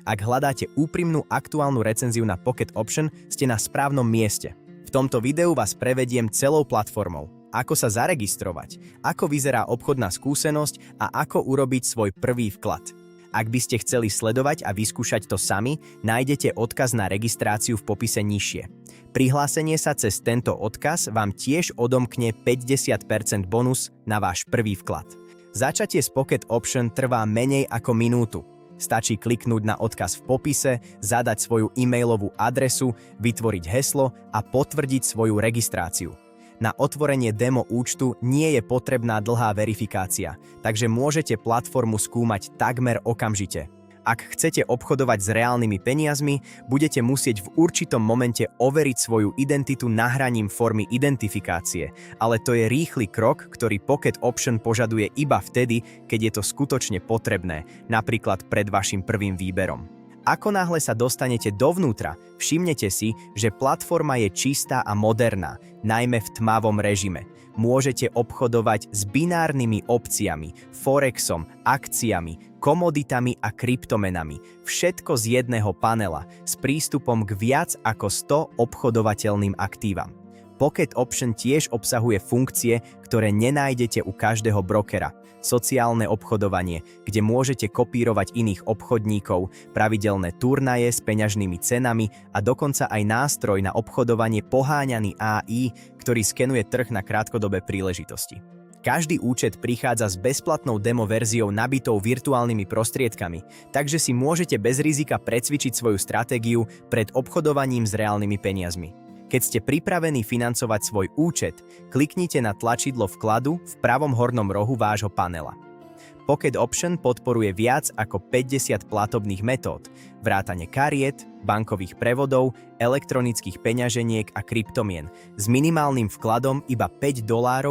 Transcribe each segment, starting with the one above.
Ak hľadáte úprimnú aktuálnu recenziu na Pocket Option, ste na správnom mieste. V tomto videu vás prevediem celou platformou. Ako sa zaregistrovať, ako vyzerá obchodná skúsenosť a ako urobiť svoj prvý vklad. Ak by ste chceli sledovať a vyskúšať to sami, nájdete odkaz na registráciu v popise nižšie. Prihlásenie sa cez tento odkaz vám tiež odomkne 50% bonus na váš prvý vklad. Začatie s Pocket Option trvá menej ako minútu. Stačí kliknúť na odkaz v popise, zadať svoju e-mailovú adresu, vytvoriť heslo a potvrdiť svoju registráciu. Na otvorenie demo účtu nie je potrebná dlhá verifikácia, takže môžete platformu skúmať takmer okamžite. Ak chcete obchodovať s reálnymi peniazmi, budete musieť v určitom momente overiť svoju identitu nahraním formy identifikácie, ale to je rýchly krok, ktorý Pocket Option požaduje iba vtedy, keď je to skutočne potrebné, napríklad pred vašim prvým výberom. Ako náhle sa dostanete dovnútra, všimnete si, že platforma je čistá a moderná, najmä v tmavom režime. Môžete obchodovať s binárnymi opciami, forexom, akciami, komoditami a kryptomenami. Všetko z jedného panela, s prístupom k viac ako 100 obchodovateľným aktívam. Pocket Option tiež obsahuje funkcie, ktoré nenájdete u každého brokera. Sociálne obchodovanie, kde môžete kopírovať iných obchodníkov, pravidelné turnaje s peňažnými cenami a dokonca aj nástroj na obchodovanie poháňaný AI, ktorý skenuje trh na krátkodobé príležitosti. Každý účet prichádza s bezplatnou demo verziou nabitou virtuálnymi prostriedkami, takže si môžete bez rizika precvičiť svoju stratégiu pred obchodovaním s reálnymi peniazmi. Keď ste pripravení financovať svoj účet, kliknite na tlačidlo vkladu v pravom hornom rohu vášho panela. Pocket Option podporuje viac ako 50 platobných metód, vrátane kariet, bankových prevodov, elektronických peňaženiek a kryptomien, s minimálnym vkladom iba $5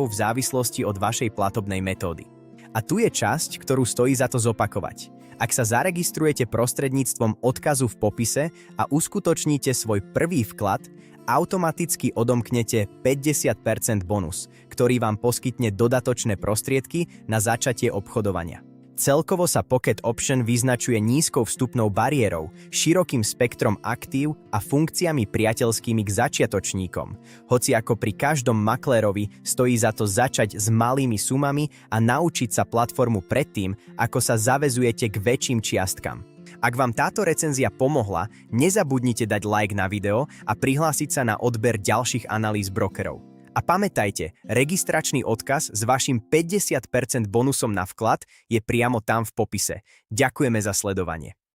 v závislosti od vašej platobnej metódy. A tu je časť, ktorú stojí za to zopakovať. Ak sa zaregistrujete prostredníctvom odkazu v popise a uskutočníte svoj prvý vklad, automaticky odomknete 50% bonus, ktorý vám poskytne dodatočné prostriedky na začatie obchodovania. Celkovo sa Pocket Option vyznačuje nízkou vstupnou bariérou, širokým spektrom aktív a funkciami priateľskými k začiatočníkom. Hoci ako pri každom maklérovi stojí za to začať s malými sumami a naučiť sa platformu predtým, ako sa zaväzujete k väčším čiastkam. Ak vám táto recenzia pomohla, nezabudnite dať like na video a prihlásiť sa na odber ďalších analýz brokerov. A pamätajte, registračný odkaz s vašim 50% bonusom na vklad je priamo tam v popise. Ďakujeme za sledovanie.